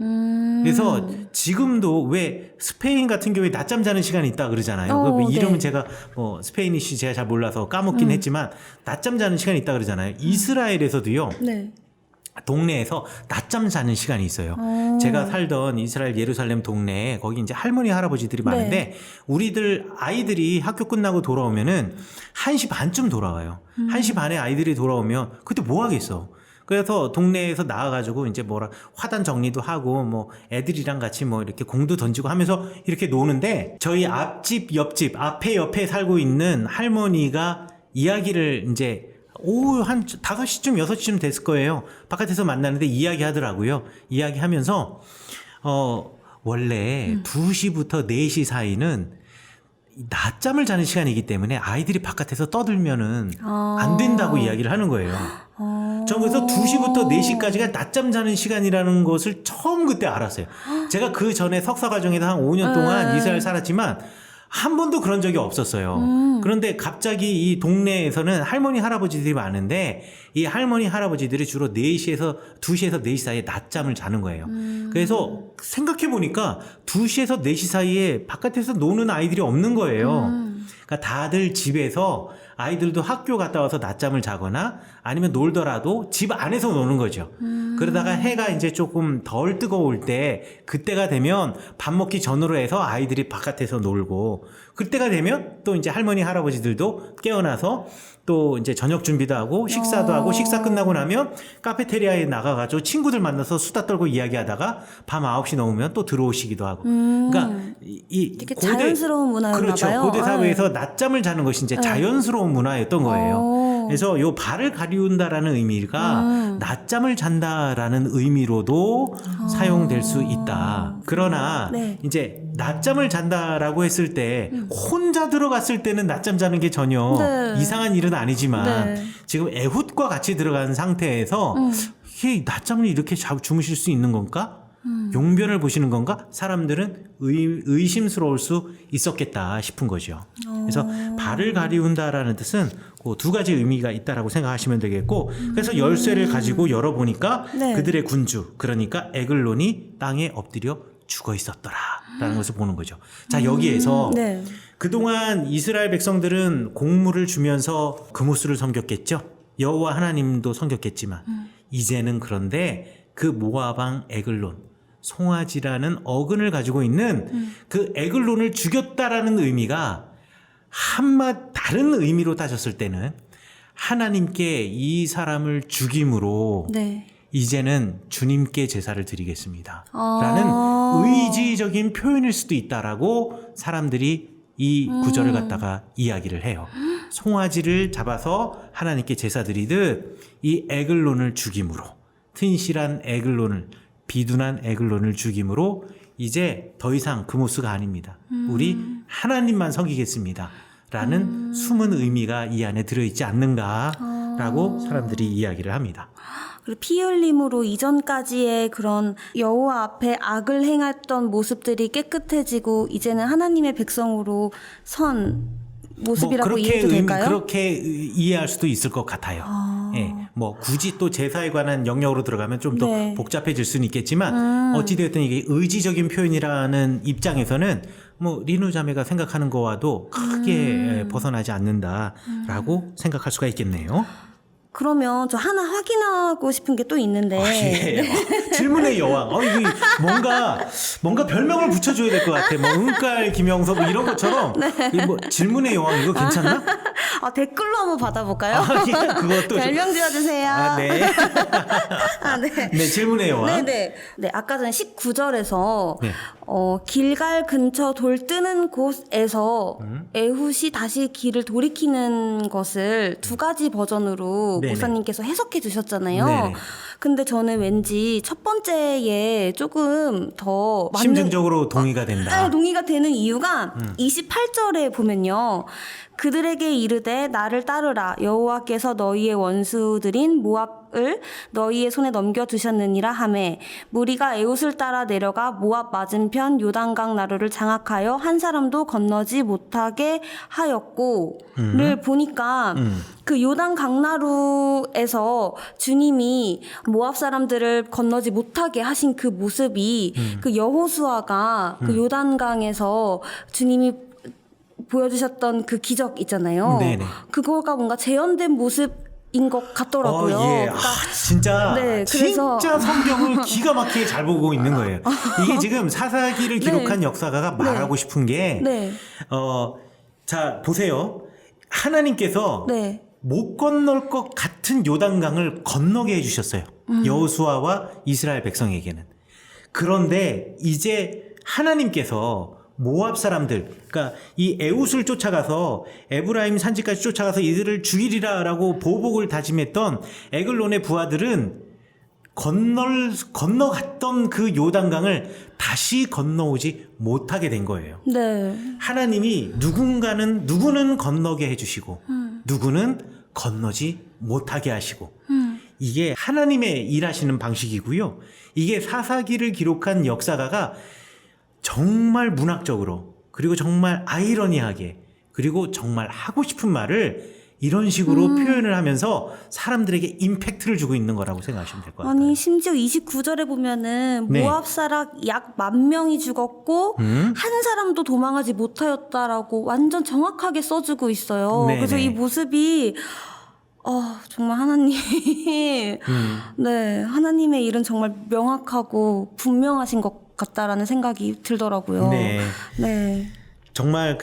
그래서 지금도 왜 스페인 같은 경우에 낮잠 자는 시간이 있다 그러잖아요. 그 이름은 네. 제가 스페인이시 제가 잘 몰라서 까먹긴 했지만 낮잠 자는 시간이 있다 그러잖아요. 이스라엘에서도요. 네. 동네에서 낮잠 자는 시간이 있어요. 제가 살던 이스라엘 예루살렘 동네에 거기 이제 할머니 할아버지들이 많은데 우리들 아이들이 학교 끝나고 돌아오면은 1시 반쯤 돌아와요. 1시 반에 아이들이 돌아오면 그때 뭐 하겠어. 그래서 동네에서 나와가지고 이제 화단 정리도 하고 뭐 애들이랑 같이 뭐 이렇게 공도 던지고 하면서 이렇게 노는데 저희 앞집 옆집 앞에 옆에 살고 있는 할머니가 이야기를 이제 오후 한 5시쯤 6시쯤 됐을 거예요. 바깥에서 만나는데 이야기하더라고요. 이야기하면서 원래 2시부터 4시 사이는 낮잠을 자는 시간이기 때문에 아이들이 바깥에서 떠들면은 안 된다고 이야기를 하는 거예요. 저는 그래서 2시부터 4시까지가 낮잠 자는 시간이라는 것을 처음 그때 알았어요. 제가 그 전에 석사과정에서 한 5년 동안 이스라엘 살았지만 한 번도 그런 적이 없었어요. 그런데 갑자기 이 동네에서는 할머니 할아버지들이 많은데 이 할머니 할아버지들이 주로 2시에서 4시 사이에 낮잠을 자는 거예요. 그래서 생각해 보니까 2시에서 4시 사이에 바깥에서 노는 아이들이 없는 거예요. 그러니까 다들 집에서 아이들도 학교 갔다 와서 낮잠을 자거나 아니면 놀더라도 집 안에서 노는 거죠. 그러다가 해가 이제 조금 덜 뜨거울 때 그때가 되면 밥 먹기 전으로 해서 아이들이 바깥에서 놀고 그때가 되면 또 이제 할머니 할아버지들도 깨어나서 또 이제 저녁 준비도 하고 식사도 하고 식사 끝나고 나면 카페테리아에 나가가지고 친구들 만나서 수다 떨고 이야기하다가 밤 9시 넘으면 또 들어오시기도 하고. 그러니까 이 되게 자연스러운 문화였나 그렇죠. 봐요. 고대 사회에서 네. 낮잠을 자는 것이 이제 자연스러운 문화였던 거예요. 그래서 요 발을 가리운다라는 의미가 낮잠을 잔다라는 의미로도 사용될 수 있다. 그러나 네. 이제 낮잠을 잔다라고 했을 때 혼자 들어갔을 때는 낮잠 자는 게 전혀 네. 이상한 일은 아니지만 네. 지금 애훗과 같이 들어간 상태에서 이게 낮잠을 이렇게 주무실 수 있는 건가? 용변을 보시는 건가? 사람들은 의심스러울 수 있었겠다 싶은 거죠. 그래서 발을 가리운다라는 뜻은 그 두 가지 의미가 있다라고 생각하시면 되겠고, 그래서 열쇠를 가지고 열어보니까 네. 그들의 군주, 그러니까 에글론이 땅에 엎드려 죽어 있었더라라는 것을 보는 거죠. 자, 여기에서 네. 그동안 이스라엘 백성들은 곡물을 주면서 그모스를 섬겼겠죠. 여호와 하나님도 섬겼겠지만 이제는 그런데 그 모압 왕 에글론, 송아지라는 어근을 가지고 있는 그 에글론을 죽였다라는 의미가 다른 의미로 따졌을 때는 하나님께 이 사람을 죽임으로 네. 이제는 주님께 제사를 드리겠습니다. 아. 라는 의지적인 표현일 수도 있다라고 사람들이 이 구절을 갖다가 이야기를 해요. 송아지를 잡아서 하나님께 제사 드리듯 이 에글론을 죽임으로, 튼실한 에글론을, 비둔한 에글론을 죽임으로 이제 더 이상 그모스가 아닙니다. 우리 하나님만 섬기겠습니다. 라는 숨은 의미가 이 안에 들어있지 않는가라고 사람들이 이야기를 합니다. 그리고 피 흘림으로 이전까지의 그런 여호와 앞에 악을 행했던 모습들이 깨끗해지고 이제는 하나님의 백성으로 선 모습이라고 이해해도 될까요? 그렇게 이해할 수도 있을 것 같아요. 예, 뭐 굳이 또 제사에 관한 영역으로 들어가면 좀 더 네. 복잡해질 수는 있겠지만 어찌되었든 이게 의지적인 표현이라는 입장에서는 뭐 리누 자매가 생각하는 거와도 크게 벗어나지 않는다라고 생각할 수가 있겠네요. 그러면 저 하나 확인하고 싶은 게 또 있는데 예. 질문의 여왕. 이게 뭔가 별명을 붙여줘야 될 것 같아. 뭐 은깔 김영석 뭐 이런 것처럼 이 뭐 질문의 여왕 이거 괜찮나? 댓글로 한번 받아볼까요? 예, 그것도 별명 지어주세요. 네. 네. 네, 질문의 여왕. 네. 아까 전에 19절에서 네. 길갈 근처 돌 뜨는 곳에서 에훗이 다시 길을 돌이키는 것을 두 가지 버전으로 네네. 목사님께서 해석해 주셨잖아요. 네네. 근데 저는 왠지 첫 번째에 조금 더 맞는 심증적으로 동의가 된다. 동의가 되는 이유가 28절에 보면요. 그들에게 이르되 나를 따르라 여호와께서 너희의 원수들인 모압을 너희의 손에 넘겨주셨느니라 하매 무리가 에훗을 따라 내려가 모압 맞은편 요단강 나루를 장악하여 한 사람도 건너지 못하게 하였고를 보니까 그 요단 강나루에서 주님이 모압 사람들을 건너지 못하게 하신 그 모습이 그 여호수아가 그 요단강에서 주님이 보여주셨던 그 기적 있잖아요. 네네. 그거가 뭔가 재현된 모습인 것 같더라고요. 예. 그러니까 진짜 네, 그래서 진짜 성경을 기가 막히게 잘 보고 있는 거예요. 이게 지금 사사기를 기록한 역사가가 말하고 싶은 게 네. 자, 보세요. 하나님께서 네. 못 건널 것 같은 요단강을 건너게 해주셨어요. 여호수아와 이스라엘 백성에게는. 그런데 이제 하나님께서 모압 사람들, 그러니까 이 에훗을 쫓아가서 에브라임 산지까지 쫓아가서 이들을 죽이리라라고 보복을 다짐했던 에글론의 부하들은 건너갔던 그 요단강을 다시 건너오지 못하게 된 거예요. 네. 하나님이 누구는 건너게 해주시고 누구는 건너지 못하게 하시고 이게 하나님의 일하시는 방식이고요. 이게 사사기를 기록한 역사가가 정말 문학적으로 그리고 정말 아이러니하게 그리고 정말 하고 싶은 말을 이런 식으로 표현을 하면서 사람들에게 임팩트를 주고 있는 거라고 생각하시면 될 것 같아요. 아니 심지어 29절에 보면은 네. 모압사락 약 10,000명이 죽었고 한 사람도 도망하지 못하였다라고 완전 정확하게 써주고 있어요. 네네. 그래서 이 모습이 정말 하나님 네 하나님의 일은 정말 명확하고 분명하신 것 같다라는 생각이 들더라고요. 네. 네. 정말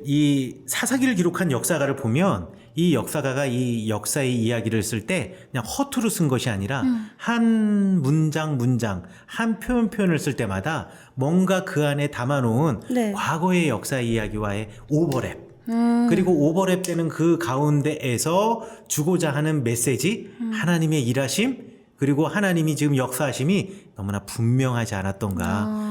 이 사사기를 기록한 역사가를 보면 이 역사가가 이 역사의 이야기를 쓸 때 그냥 허투루 쓴 것이 아니라 한 문장 한 표현을 쓸 때마다 뭔가 그 안에 담아놓은 네. 과거의 역사 이야기와의 오버랩 그리고 오버랩 되는 그 가운데에서 주고자 하는 메시지 하나님의 일하심 그리고 하나님이 지금 역사하심이 너무나 분명하지 않았던가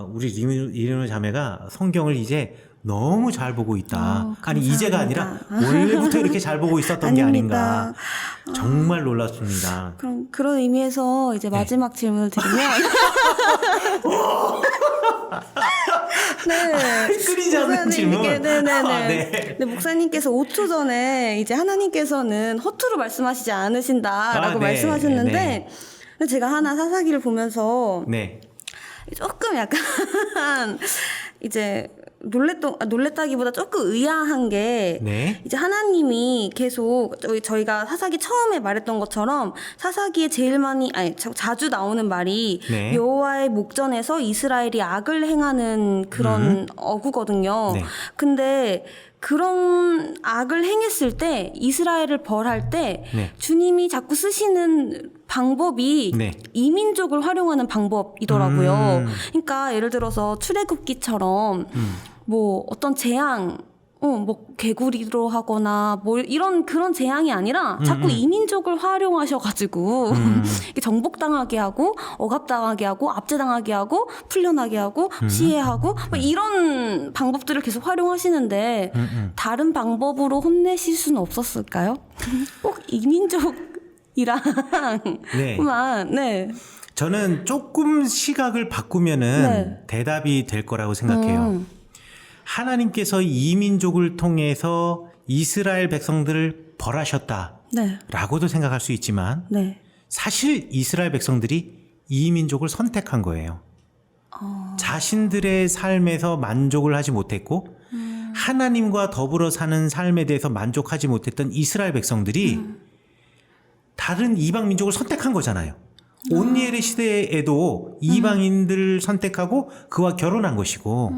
우리 이르노 자매가 성경을 이제 너무 잘 보고 있다. 아니 이제가 아니라 원래부터 이렇게 잘 보고 있었던 게 아닌가. 정말 놀랍습니다. 그럼 그런 의미에서 이제 마지막 질문을 드리면 네. 끊이지 않는 질문. 네네네. 네, 목사님께서 5초 전에 이제 하나님께서는 허투루 말씀하시지 않으신다라고 네. 말씀하셨는데 네. 제가 하나 사사기를 보면서 네. 조금 약간 이제 놀랬다기보다 조금 의아한 게 네. 이제 하나님이 계속 저희가 사사기 처음에 말했던 것처럼 사사기에 제일 자주 나오는 말이 네. 여호와의 목전에서 이스라엘이 악을 행하는 그런 어구거든요. 네. 근데 그런 악을 행했을 때 이스라엘을 벌할 때 네. 주님이 자꾸 쓰시는 방법이 네. 이민족을 활용하는 방법이더라고요. 그러니까 예를 들어서 출애굽기처럼 뭐 어떤 재앙, 뭐 개구리로 하거나 뭐 이런 그런 재앙이 아니라 자꾸 이민족을 활용하셔가지고 이렇게 정복당하게 하고 억압당하게 하고 압제당하게 하고 풀려나게 하고 시해하고 뭐 이런 방법들을 계속 활용하시는데 다른 방법으로 혼내실 수는 없었을까요? 꼭 이민족이랑만 네. 저는 조금 시각을 바꾸면은 네. 대답이 될 거라고 생각해요. 하나님께서 이민족을 통해서 이스라엘 백성들을 벌하셨다. 네. 라고도 생각할 수 있지만 네. 사실 이스라엘 백성들이 이민족을 선택한 거예요. 자신들의 삶에서 만족을 하지 못했고 하나님과 더불어 사는 삶에 대해서 만족하지 못했던 이스라엘 백성들이 다른 이방 민족을 선택한 거잖아요. 온니엘의 시대에도 이방인들을 선택하고 그와 결혼한 것이고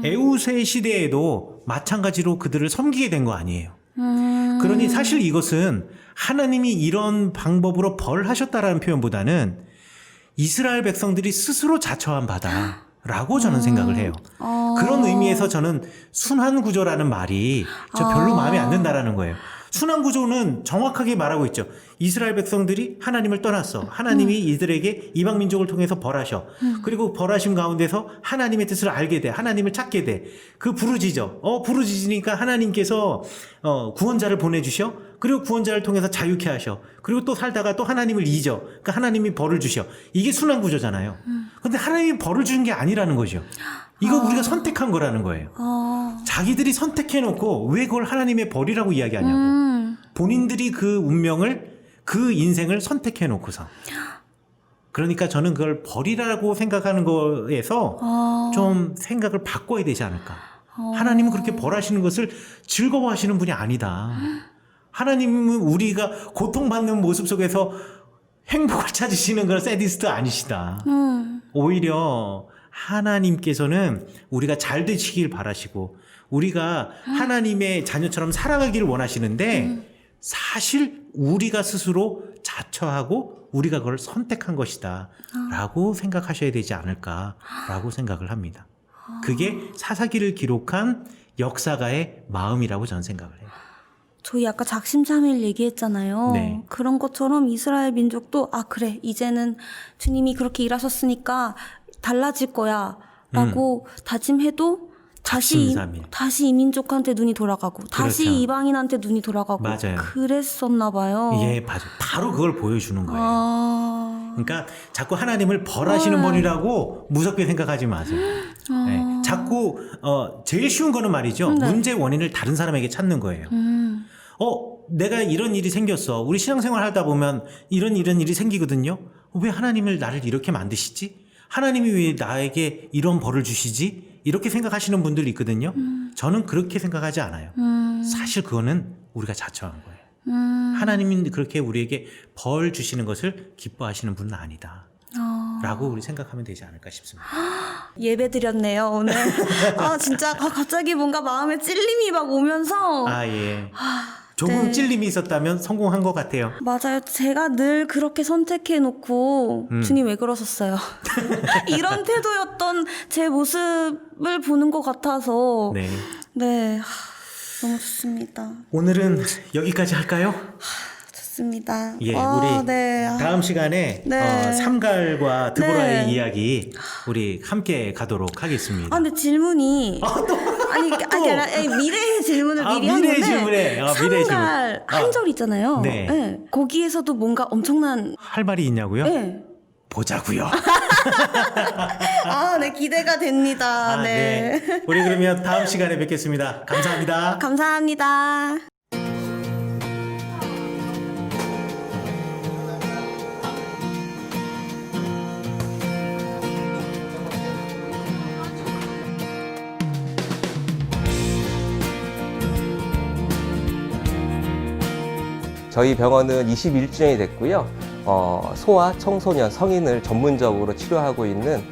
에우스의 시대에도 마찬가지로 그들을 섬기게 된 거 아니에요. 그러니 사실 이것은 하나님이 이런 방법으로 벌하셨다라는 표현보다는 이스라엘 백성들이 스스로 자처한 바다라고 저는 생각을 해요. 그런 의미에서 저는 순환구조라는 말이 저 별로 마음에 안 든다라는 거예요. 순환구조는 정확하게 말하고 있죠. 이스라엘 백성들이 하나님을 떠났어. 하나님이 이들에게 이방 민족을 통해서 벌하셔. 그리고 벌하심 가운데서 하나님의 뜻을 알게 돼. 하나님을 찾게 돼. 그 부르짖어. 부르짖으니까 하나님께서 구원자를 보내주셔. 그리고 구원자를 통해서 자유케 하셔. 그리고 또 살다가 또 하나님을 잊어. 그러니까 하나님이 벌을 주셔. 이게 순환구조잖아요. 근데 하나님이 벌을 주는 게 아니라는 거죠. 이거 우리가 선택한 거라는 거예요. 자기들이 선택해놓고 왜 그걸 하나님의 벌이라고 이야기하냐고. 본인들이 그 운명을 그 인생을 선택해놓고서. 그러니까 저는 그걸 벌이라고 생각하는 거에서 좀 생각을 바꿔야 되지 않을까. 하나님은 그렇게 벌하시는 것을 즐거워하시는 분이 아니다. 하나님은 우리가 고통받는 모습 속에서 행복을 찾으시는 그런 새디스트 아니시다. 오히려 하나님께서는 우리가 잘 되시길 바라시고 우리가 하나님의 자녀처럼 살아가기를 원하시는데 사실 우리가 스스로 자처하고 우리가 그걸 선택한 것이다 라고 생각하셔야 되지 않을까 라고 생각을 합니다. 그게 사사기를 기록한 역사가의 마음이라고 저는 생각을 해요. 저희 아까 작심삼일 얘기했잖아요. 네. 그런 것처럼 이스라엘 민족도 그래 이제는 주님이 그렇게 일하셨으니까 달라질 거야 라고 다짐해도 작심삼일. 다시 이민족한테 눈이 돌아가고 다시 그렇죠. 이방인한테 눈이 돌아가고 맞아요. 그랬었나 봐요. 예, 맞아요. 바로 그걸 보여주는 거예요. 그러니까 자꾸 하나님을 벌하시는 분이라고 무섭게 생각하지 마세요. 네. 자꾸 제일 쉬운 거는 말이죠. 네. 문제 원인을 다른 사람에게 찾는 거예요. 내가 이런 일이 생겼어. 우리 신앙생활 하다 보면 이런 일이 생기거든요. 왜 하나님을 나를 이렇게 만드시지? 하나님이 왜 나에게 이런 벌을 주시지? 이렇게 생각하시는 분들이 있거든요. 저는 그렇게 생각하지 않아요. 사실 그거는 우리가 자처한 거예요. 하나님이 그렇게 우리에게 벌 주시는 것을 기뻐하시는 분은 아니다. 라고 우리 생각하면 되지 않을까 싶습니다. 예배 드렸네요, 오늘. 진짜 갑자기 뭔가 마음에 찔림이 막 오면서. 예. 조금 네. 찔림이 있었다면 성공한 것 같아요. 맞아요. 제가 늘 그렇게 선택해놓고 주님 왜 그러셨어요? 이런 태도였던 제 모습을 보는 것 같아서 네. 네, 너무 좋습니다. 오늘은 여기까지 할까요? 좋습니다. 예, 우리 네. 다음 시간에 네. 삼갈과 드보라의 네. 이야기 우리 함께 가도록 하겠습니다. 근데 질문이 아니 아니라 미래의 질문을 미리 한 미래의 건데 질문에 미래의 질문. 삼갈 한 절 있잖아요. 네. 네. 거기에서도 뭔가 엄청난 할 말이 있냐고요? 네. 보자고요. 네, 기대가 됩니다. 네. 우리 그러면 다음 시간에 뵙겠습니다. 감사합니다. 감사합니다. 저희 병원은 21주년이 됐고요. 소아, 청소년, 성인을 전문적으로 치료하고 있는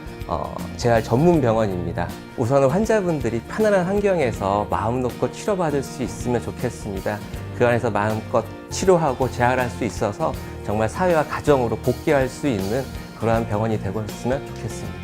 재활 전문 병원입니다. 우선은 환자분들이 편안한 환경에서 마음 놓고 치료받을 수 있으면 좋겠습니다. 그 안에서 마음껏 치료하고 재활할 수 있어서 정말 사회와 가정으로 복귀할 수 있는 그러한 병원이 되고 있으면 좋겠습니다.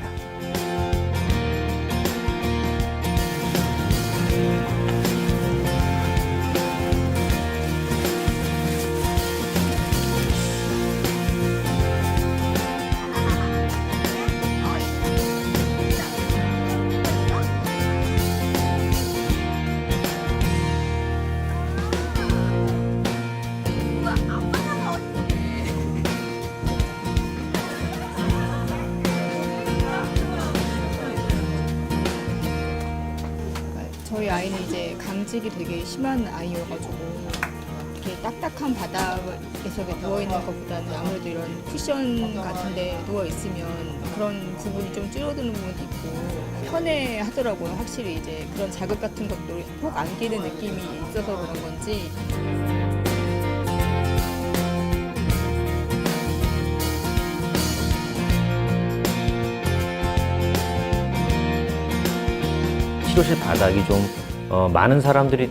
저희 아이는 이제 강직이 되게 심한 아이여가지고 이렇게 딱딱한 바닥에서 누워있는 것보다는 아무래도 이런 쿠션 같은데 누워있으면 그런 부분이 좀 줄어드는 부분도 있고 편해 하더라고요. 확실히 이제 그런 자극 같은 것도 톡 안기는 느낌이 있어서 그런 건지. 치료실 바닥이 좀 많은 사람들이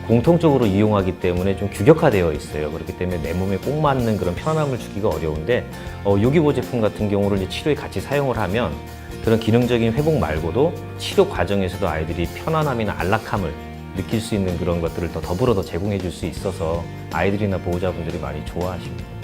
공통적으로 이용하기 때문에 좀 규격화되어 있어요. 그렇기 때문에 내 몸에 꼭 맞는 그런 편안함을 주기가 어려운데 요기보 제품 같은 경우를 이제 치료에 같이 사용을 하면 그런 기능적인 회복 말고도 치료 과정에서도 아이들이 편안함이나 안락함을 느낄 수 있는 그런 것들을 더 더불어 제공해 줄 수 있어서 아이들이나 보호자분들이 많이 좋아하십니다.